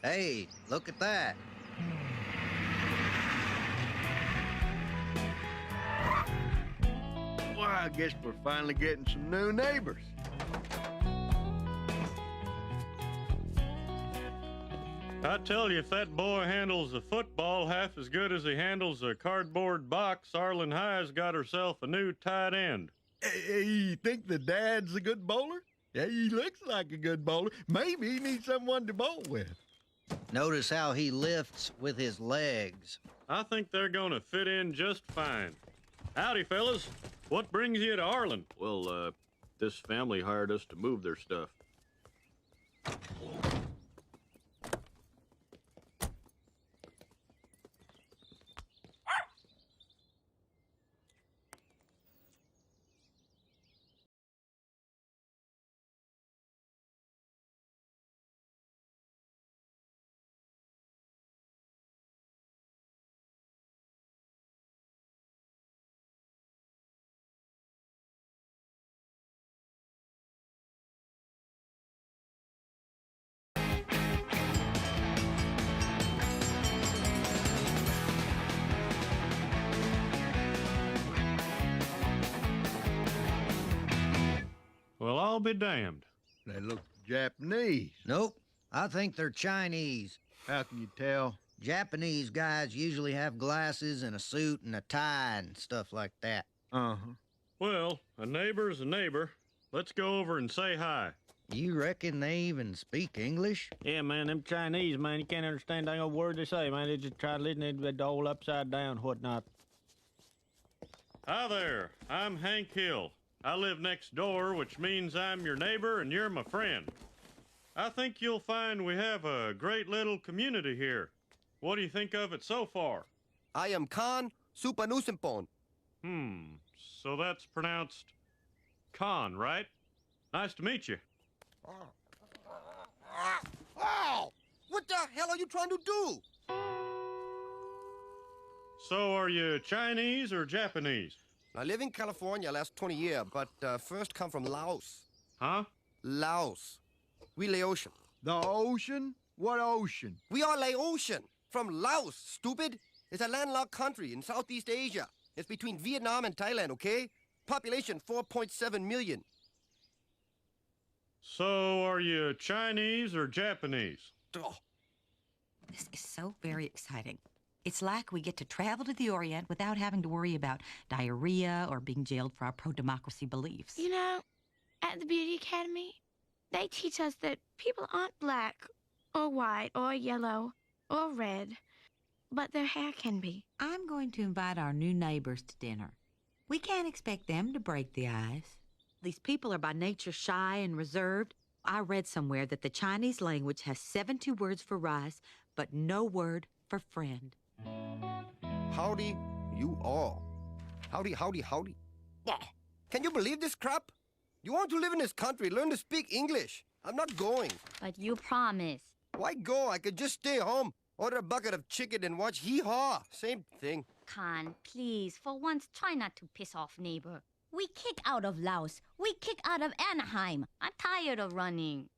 Hey, look at that. Why, I guess we're finally getting some new neighbors. I tell you, if that boy handles a football half as good as he handles a cardboard box, Arlen High's got herself a new tight end. Hey, you think the dad's a good bowler? Yeah, he looks like a good bowler. Maybe he needs someone to bowl with. Notice how he lifts with his legs. I think they're gonna fit in just fine. Howdy, fellas. What brings you to Arlen? Well, this family hired us to move their stuff. Well, I'll be damned. They look Japanese. Nope, I think they're Chinese. How can you tell? Japanese guys usually have glasses and a suit and a tie and stuff like that. Uh-huh. Well, a neighbor's a neighbor. Let's go over and say hi. You reckon they even speak English? Yeah, man, them Chinese, man, you can't understand a dang old word they say, man. They just try to listen to it all upside down, whatnot. Hi there. I'm Hank Hill. I live next door, which means I'm your neighbor and you're my friend. I think you'll find we have a great little community here. What do you think of it so far? I am Khan Supanusimpon. So that's pronounced Khan, right? Nice to meet you. Wow! What the hell are you trying to do? So are you Chinese or Japanese? I live in California last 20 years, but first come from Laos. Huh? Laos. We lay ocean. The ocean? What ocean? We are lay ocean. From Laos, stupid. It's a landlocked country in Southeast Asia. It's between Vietnam and Thailand, okay? Population 4.7 million. So are you Chinese or Japanese? Oh, This is so very exciting. It's like we get to travel to the Orient witut having to worry about diarrhea or being jailed for our pro-democracy beliefs. You know, at the Beauty Academy, they teach us that people aren't black or white or yellow or red, but their hair can be. I'm going to invite our new neighbors to dinner. We can't expect them to break the ice. These people are by nature shy and reserved. I read somewhere that the Chinese language has 70 words for rice, but no word for friend. howdy, you all. Howdy, howdy, howdy. Can you believe this crap? You want to live in this country, learn to speak English. I'm not going. But you promise. Why go? I could just stay home, order a bucket of chicken and watch Hee-Haw. Same thing. Khan, please, for once, try not to piss off neighbor. We kick out of Laos. We kick out of Anaheim. I'm tired of running.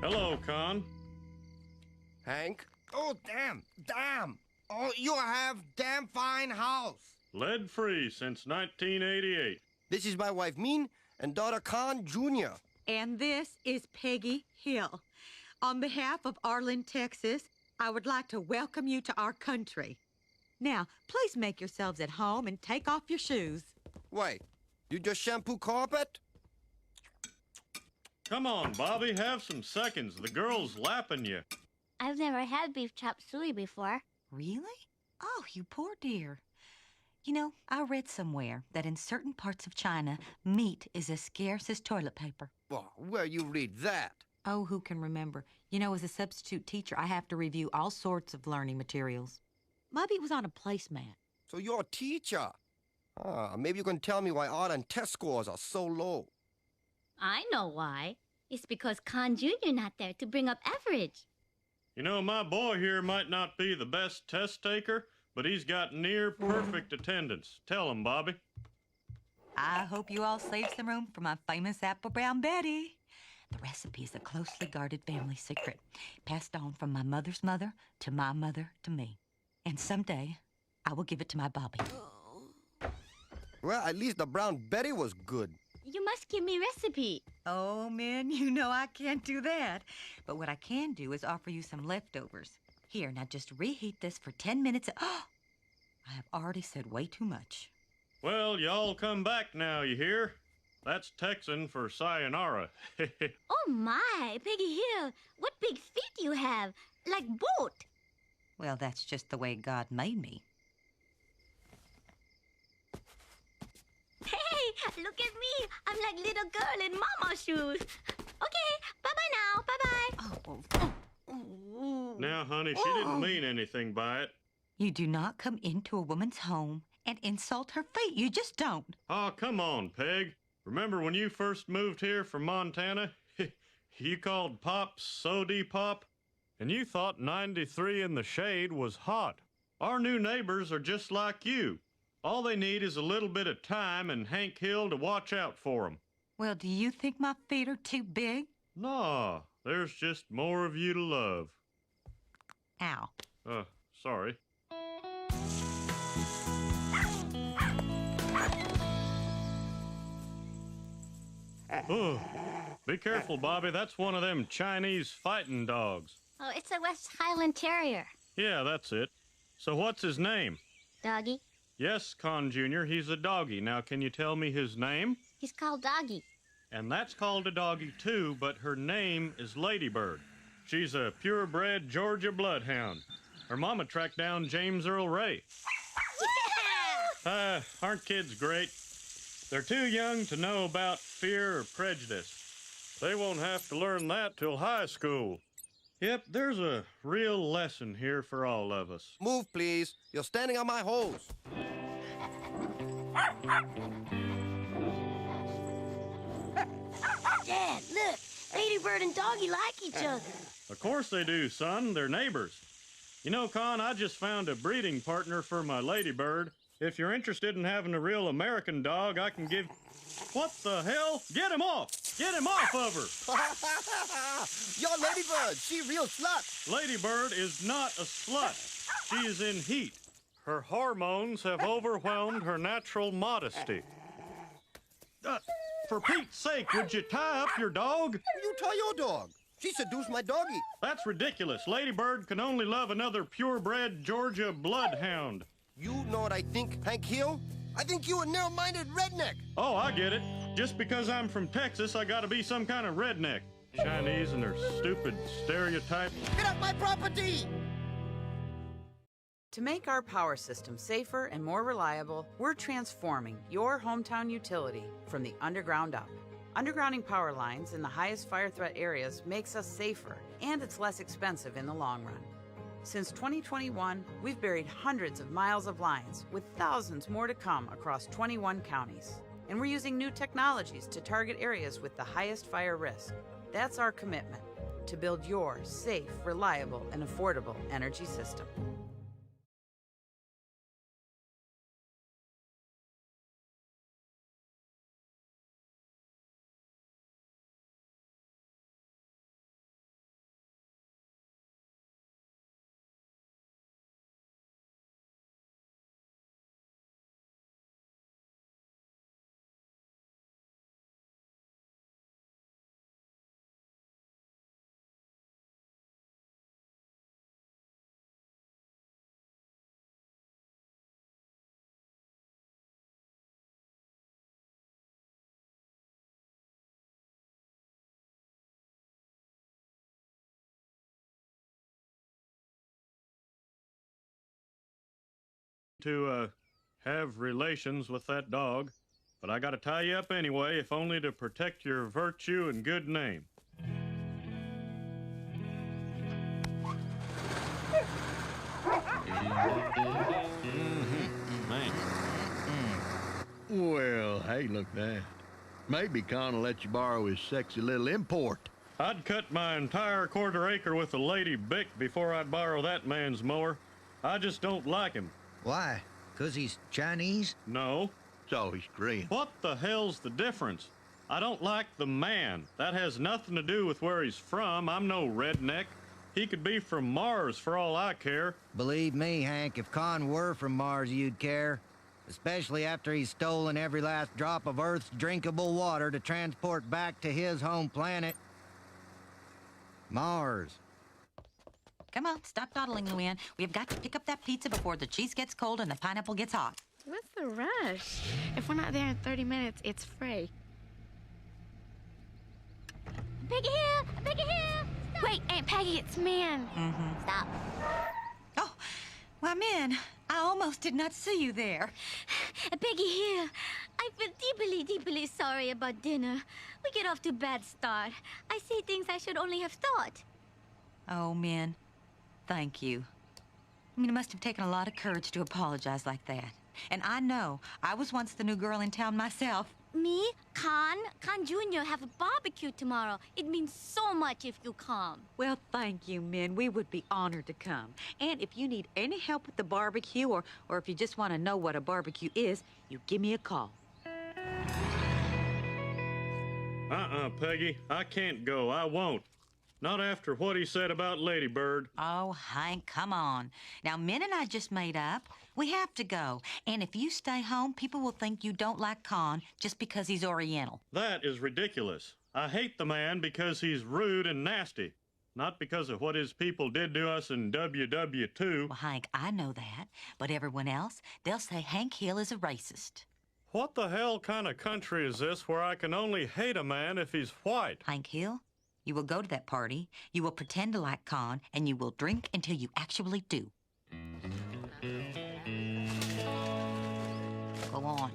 Hello, Khan. Hank? Oh, damn. Oh, you have damn fine house. Lead-free since 1988. This is my wife, Min, and daughter Khan Jr. And this is Peggy Hill. On behalf of Arlen, Texas, I would like to welcome you to our country. Now, please make yourselves at home and take off your shoes. Wait, you just shampoo carpet? Come on, Bobby, have some seconds. The girl's lapping you. I've never had beef chop suey before. Really? Oh, you poor dear. You know, I read somewhere that in certain parts of China, meat is as scarce as toilet paper. Well, where you read that? Oh, who can remember? You know, as a substitute teacher, I have to review all sorts of learning materials. Bobby was on a placemat. So you're a teacher. Maybe you can tell me why art and test scores are so low. I know why. It's because Khan Jr. not there to bring up average. You know, my boy here might not be the best test taker, but he's got near perfect attendance. Tell him, Bobby. I hope you all save some room for my famous Apple Brown Betty. The recipe is a closely guarded family secret, passed on from my mother's mother to my mother to me. And someday, I will give it to my Bobby. Well, at least the brown Betty was good. You must give me recipe. Oh, Min, you know I can't do that. But what I can do is offer you some leftovers. Here, now just reheat this for 10 minutes. Oh, I have already said way too much. Well, y'all come back now, you hear? That's Texan for sayonara. Oh my, Peggy Hill, what big feet you have, like boat. Well, that's just the way God made me. Hey, look at me. I'm like little girl in mama shoes. Okay, bye-bye now, bye-bye. Now, honey, she didn't mean anything by it. You do not come into a woman's home and insult her feet. You just don't. Oh, come on, Peg. Remember when you first moved here from Montana? You called Pop Sody Pop? And you thought 93 in the shade was hot. Our new neighbors are just like you. All they need is a little bit of time and Hank Hill to watch out for them. Well, do you think my feet are too big? Nah, there's just more of you to love. Ow. Sorry. Oh, be careful, Bobby. That's one of them Chinese fighting dogs. Oh, it's a West Highland Terrier. Yeah, that's it. So what's his name? Doggy. Yes, Con Jr., he's a doggy. Now, can you tell me his name? He's called Doggy. And that's called a doggy, too, but her name is Ladybird. She's a purebred Georgia bloodhound. Her mama tracked down James Earl Ray. Yeah! Aren't kids great? They're too young to know about fear or prejudice. They won't have to learn that till high school. Yep, there's a real lesson here for all of us. Move, please. You're standing on my hose. Dad, look. Ladybird and Doggy like each other. Of course they do, son. They're neighbors. You know, Con, I just found a breeding partner for my Ladybird. If you're interested in having a real American dog, I can give... What the hell? Get him off! Get him off of her! Your Ladybird, she real slut. Ladybird is not a slut. She is in heat. Her hormones have overwhelmed her natural modesty. For Pete's sake, would you tie up your dog? You tie your dog. She seduced my doggy. That's ridiculous. Ladybird can only love another purebred Georgia bloodhound. You know what I think, Hank Hill? I think you a narrow-minded redneck. Oh, I get it. Just because I'm from Texas, I gotta be some kind of redneck. Chinese and their stupid stereotypes. Get off my property! To make our power system safer and more reliable, we're transforming your hometown utility from the underground up. Undergrounding power lines in the highest fire threat areas makes us safer, and it's less expensive in the long run. Since 2021, we've buried hundreds of miles of lines, with thousands more to come across 21 counties. And we're using new technologies to target areas with the highest fire risk. That's our commitment, to build your safe, reliable, and affordable energy system. To have relations with that dog, but I gotta tie you up anyway, if only to protect your virtue and good name. Man. Well, hey, look that. Maybe Con will let you borrow his sexy little import. I'd cut my entire quarter acre with a Lady Bic before I'd borrow that man's mower. I just don't like him. Why? 'Cause he's Chinese? No. So he's Korean. What the hell's the difference? I don't like the man. That has nothing to do with where he's from. I'm no redneck. He could be from Mars for all I care. Believe me, Hank, if Con were from Mars, you'd care. Especially after he's stolen every last drop of Earth's drinkable water to transport back to his home planet, Mars. Come on, stop dawdling, Luann. We've got to pick up that pizza before the cheese gets cold and the pineapple gets hot. What's the rush? If we're not there in 30 minutes, it's free. Peggy here! Peggy here! Stop. Wait, Aunt Peggy, it's Min. Stop. Oh, why, Min, I almost did not see you there. Peggy here. I feel deeply, deeply sorry about dinner. We get off to a bad start. I say things I should only have thought. Oh, Min, thank you. I mean, it must have taken a lot of courage to apologize like that. And I know, I was once the new girl in town myself. Me, Khan Jr. have a barbecue tomorrow. It means so much if you come. Well, thank you, Min. We would be honored to come. And if you need any help with the barbecue, or if you just want to know what a barbecue is, you give me a call. Peggy. I can't go. I won't. Not after what he said about Lady Bird. Oh, Hank, come on. Now, Min and I just made up. We have to go. And if you stay home, people will think you don't like Con just because he's Oriental. That is ridiculous. I hate the man because he's rude and nasty. Not because of what his people did to us in WW2. Well, Hank, I know that. But everyone else, they'll say Hank Hill is a racist. What the hell kind of country is this where I can only hate a man if he's white? Hank Hill, you will go to that party, you will pretend to like Con, and you will drink until you actually do. Go on.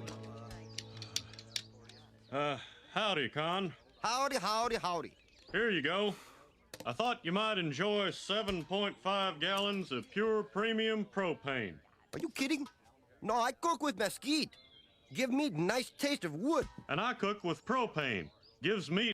Howdy, Con. Howdy, howdy, howdy. Here you go. I thought you might enjoy 7.5 gallons of pure premium propane. Are you kidding? No, I cook with mesquite. Give meat nice taste of wood. And I cook with propane. Gives meat